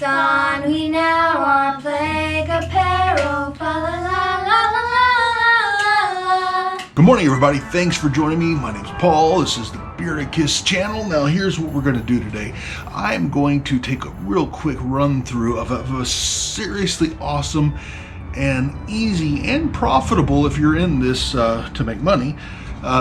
On we now are playing apparel. Fa la la la la la la la. Good morning, everybody. Thanks for joining me. My name's Paul. This is the Bearded Kiss channel. Now, here's what we're going to do today. I'm going to take a real quick run through of a seriously awesome and easy and profitable, if you're in this to make money,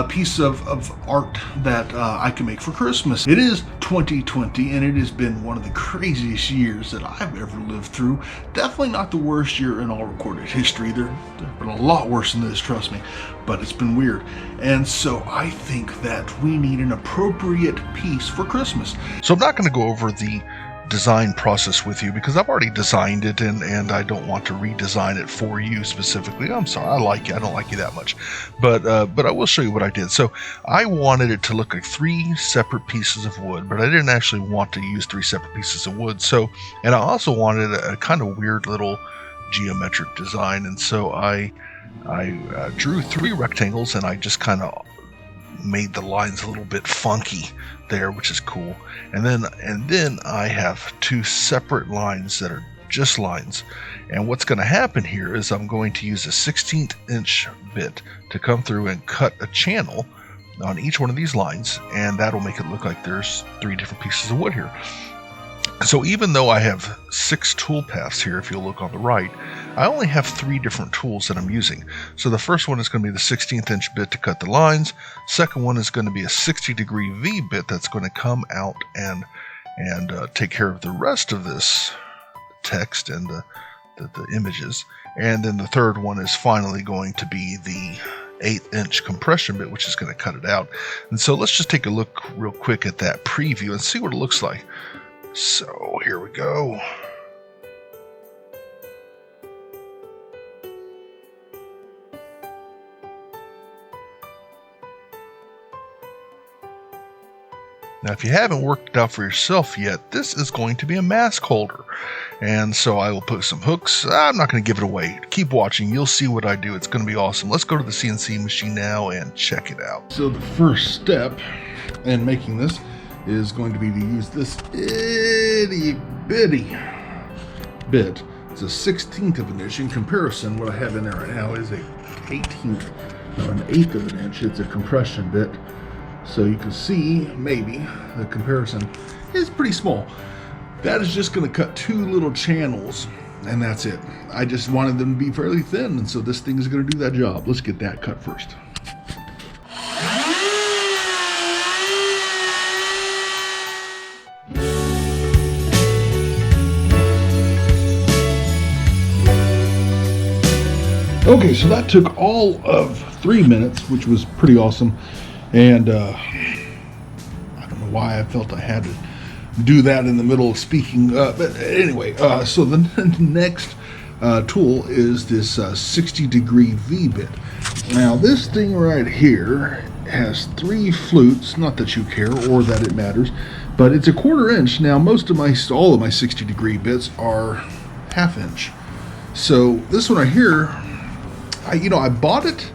piece of art that I can make for Christmas. It is 2020 and it has been one of the craziest years that I've ever lived through. Definitely not the worst year in all recorded history. There have been a lot worse than this, trust me, but it's been weird. And so I think that we need an appropriate piece for Christmas. So I'm not going to go over the design process with you because I've already designed it and I don't want to redesign it for you specifically. I'm sorry, I like you. I don't like you that much, but I will show you what I did. So I wanted it to look like three separate pieces of wood, but I didn't actually want to use three separate pieces of wood. So, and I also wanted a kind of weird little geometric design, and so I drew three rectangles and I just kind of made the lines a little bit funky there, which is cool. And then I have two separate lines that are just lines. And what's going to happen here is I'm going to use a 16th inch bit to come through and cut a channel on each one of these lines, and that'll make it look like there's three different pieces of wood here. So even though I have 6 tool paths here, if you look on the right, I only have 3 different tools that I'm using. So the first one is going to be the 16th inch bit to cut the lines. Second one is going to be a 60-degree V bit that's going to come out and take care of the rest of this text and the images. And then the third one is finally going to be the 1/8 inch compression bit, which is going to cut it out. And so let's just take a look real quick at that preview and see what it looks like. So here we go. Now, if you haven't worked it out for yourself yet, this is going to be a mask holder. And so I will put some hooks. I'm not going to give it away. Keep watching. You'll see what I do. It's going to be awesome. Let's go to the CNC machine now and check it out. So the first step in making this is going to be to use this itty bitty bit. It's a 16th of an inch. In comparison, what I have in there right now is a 1/8 of an inch. It's a compression bit. So you can see, maybe, the comparison is pretty small. That is just going to cut 2 little channels, and that's it. I just wanted them to be fairly thin, and so this thing is going to do that job. Let's get that cut first. Okay, so that took all of 3 minutes, which was pretty awesome. And I don't know why I felt I had to do that in the middle of speaking. But anyway, so the next tool is this 60-degree V bit. Now, this thing right here has 3 flutes. Not that you care or that it matters, but it's a 1/4 inch. Now, all of my 60-degree bits are 1/2 inch. So this one right here, I bought it.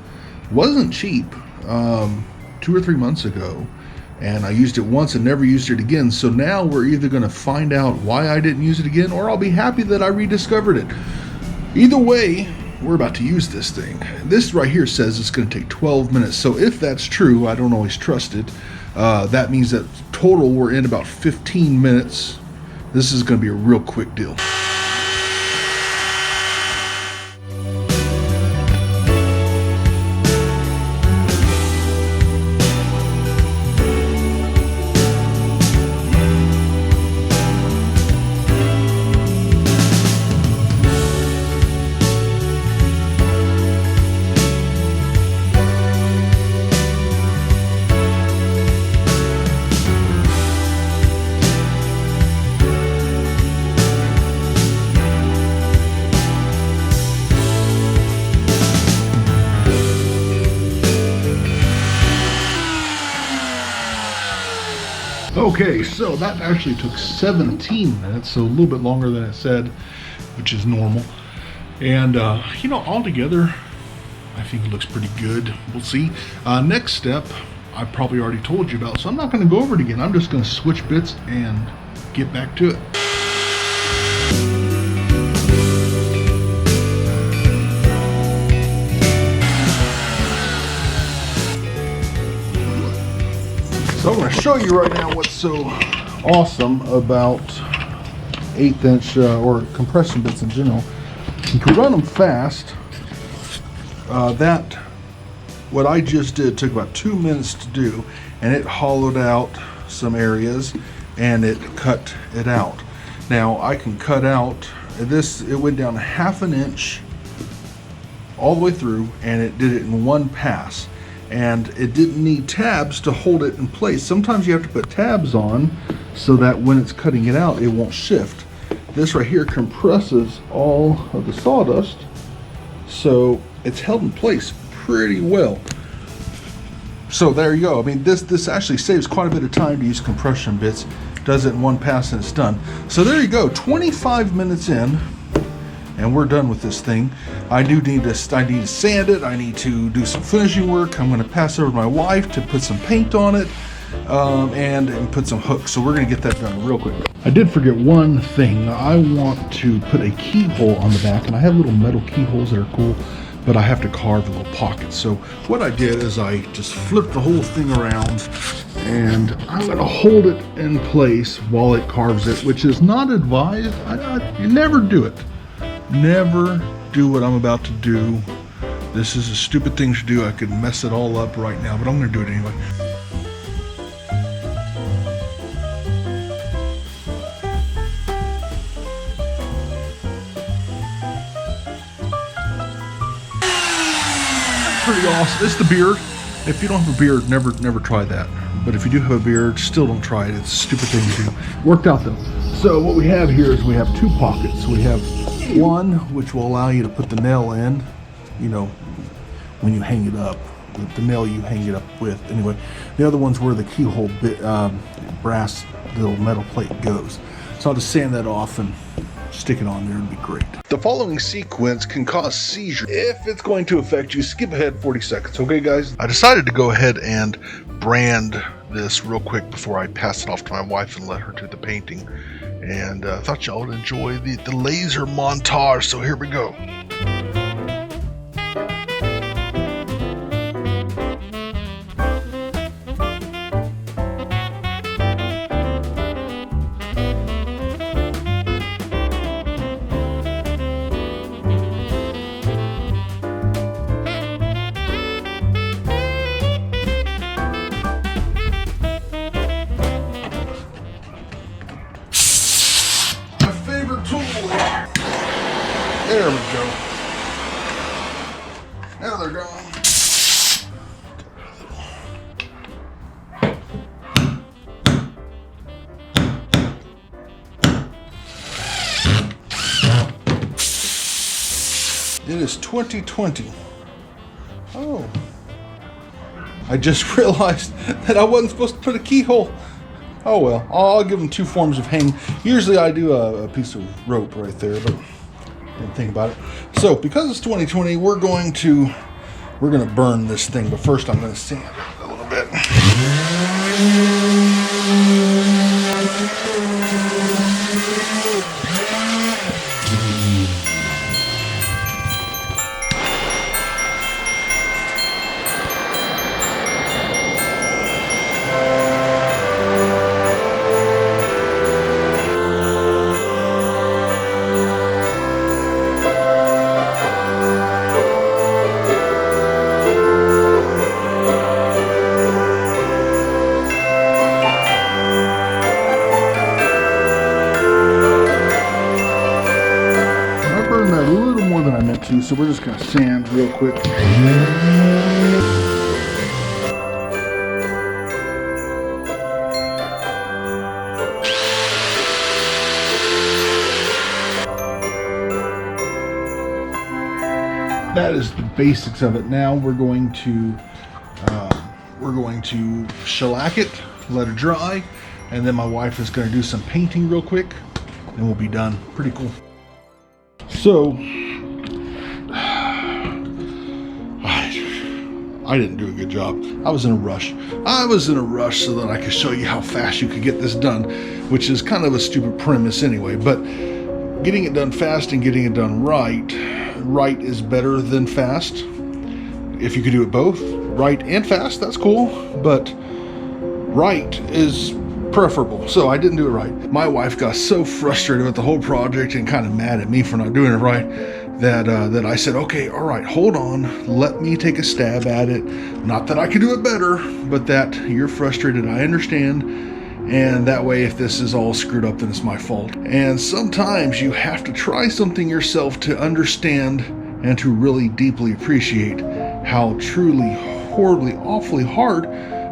Wasn't cheap. 2 or 3 months ago, and I used it once and never used it again. So now we're either going to find out why I didn't use it again, or I'll be happy that I rediscovered it. Either way, we're about to use this thing. This right here says it's going to take 12 minutes. So if that's true, I don't always trust it. That means that total we're in about 15 minutes. This is going to be a real quick deal. Okay, so that actually took 17 minutes, so a little bit longer than it said, which is normal. And, altogether, I think it looks pretty good. We'll see. Next step, I probably already told you about, so I'm not going to go over it again. I'm just going to switch bits and get back to it. show you right now what's so awesome about 1/8 inch or compression bits in general. You can run them fast. What I just did took about 2 minutes to do, and it hollowed out some areas and it cut it out. Now I can cut out this, it went down 1/2 inch all the way through, and it did it in one pass. And it didn't need tabs to hold it in place. Sometimes you have to put tabs on so that when it's cutting it out, it won't shift. This right here compresses all of the sawdust, so it's held in place pretty well. So there you go. I mean, this actually saves quite a bit of time to use compression bits. Does it in one pass and it's done. So there you go, 25 minutes in, and we're done with this thing. I need to sand it. I need to do some finishing work. I'm going to pass over to my wife to put some paint on it and put some hooks. So we're going to get that done real quick. I did forget one thing. I want to put a keyhole on the back, and I have little metal keyholes that are cool, but I have to carve a little pocket. So what I did is I just flipped the whole thing around, and I'm going to hold it in place while it carves it, which is not advised. You never do it. Never do what I'm about to do. This is a stupid thing to do. I could mess it all up right now, but I'm going to do it anyway. Pretty awesome. It's the beard. If you don't have a beard, never try that. But if you do have a beard, still don't try it. It's a stupid thing to do. Worked out though. So what we have here is we have 2 pockets. We have one which will allow you to put the nail in, you know, when you hang it up, the nail you hang it up with. Anyway, the other one's where the keyhole bit, brass little metal plate goes. So I'll just sand that off and stick it on there and be great. The following sequence can cause seizure. If it's going to affect you, skip ahead 40 seconds. Okay, guys? I decided to go ahead and brand this real quick before I pass it off to my wife and let her do the painting. And I thought y'all would enjoy the laser montage, so here we go. There we go. Now they're gone. It is 2020. Oh. I just realized that I wasn't supposed to put a keyhole. Oh well, I'll give them 2 forms of hang. Usually I do a piece of rope right there, but didn't think about it. So because it's 2020, we're gonna burn this thing, but first I'm gonna sand it a little bit. So we're just going to sand real quick. That is the basics of it. Now we're going to shellac it, let it dry, and then my wife is going to do some painting real quick, and we'll be done. Pretty cool. So I didn't do a good job. I was in a rush. So that I could show you how fast you could get this done, which is kind of a stupid premise anyway, but getting it done fast and getting it done right is better than fast. If you could do it both, right and fast, that's cool, but right is preferable. So I didn't do it right. My wife got so frustrated with the whole project and kind of mad at me for not doing it right that I said, okay, all right, hold on, let me take a stab at it. Not that I could do it better, but that you're frustrated, I understand. And that way, if this is all screwed up, then it's my fault. And sometimes you have to try something yourself to understand and to really deeply appreciate how truly, horribly, awfully hard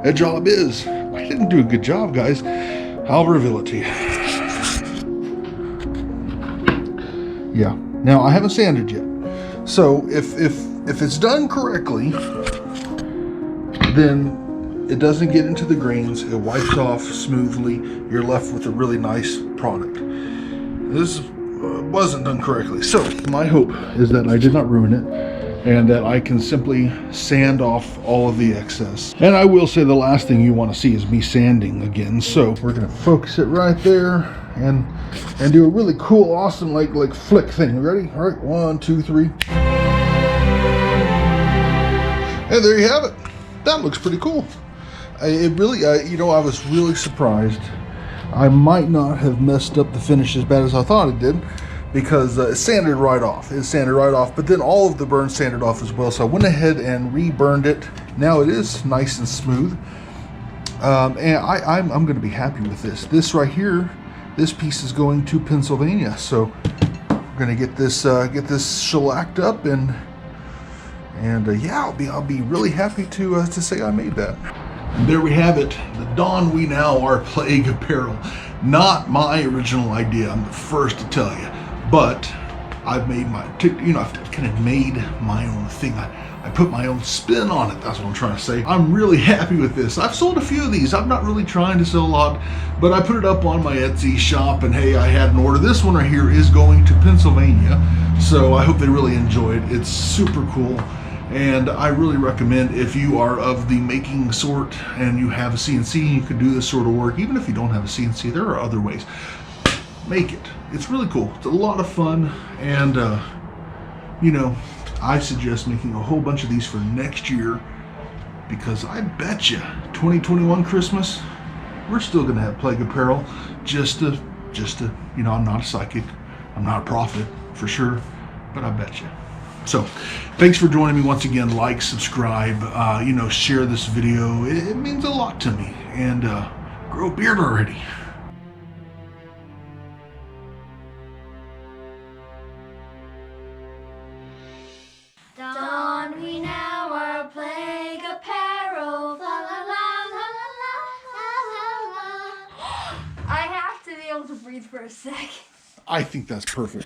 a job is. I didn't do a good job, guys. I'll reveal it to you. Yeah. Now, I haven't sanded yet. So if it's done correctly, then it doesn't get into the grains. It wipes off smoothly. You're left with a really nice product. This wasn't done correctly. So my hope is that I did not ruin it and that I can simply sand off all of the excess. And I will say the last thing you want to see is me sanding again. So we're going to focus it right there and do a really cool, awesome, like flick thing. Ready? All right, 1, 2, 3. And there you have it. That looks pretty cool. It really, you know, I was really surprised. I might not have messed up the finish as bad as I thought it did, because it sanded right off. It sanded right off, but then all of the burns sanded off as well. So I went ahead and reburned it. Now it is nice and smooth. And I'm going to be happy with this. This right here, this piece is going to Pennsylvania. So we're going to get this shellacked up and yeah, I'll be really happy to say I made that. And there we have it, the Don We Now Are Plague Apparel. Not my original idea, I'm the first to tell you, but I've made I've kind of made my own thing. I put my own spin on it, that's what I'm trying to say. I'm really happy with this. I've sold a few of these. I'm not really trying to sell a lot, but I put it up on my Etsy shop and hey, I had an order. This one right here is going to Pennsylvania, so I hope they really enjoy it. It's super cool. And I really recommend, if you are of the making sort and you have a CNC, you can do this sort of work. Even if you don't have a CNC, there are other ways. Make it. It's really cool. It's a lot of fun. And, you know, I suggest making a whole bunch of these for next year, because I bet you 2021 Christmas, we're still going to have Plague Apparel. Just to, you know, I'm not a psychic. I'm not a prophet for sure, but I bet you. So thanks for joining me once again. Like, subscribe, you know, share this video. It means a lot to me. And grow a beard already. Don we now are Plague Apparel. La la la la la la la la la. I have to be able to breathe for a sec. I think that's perfect.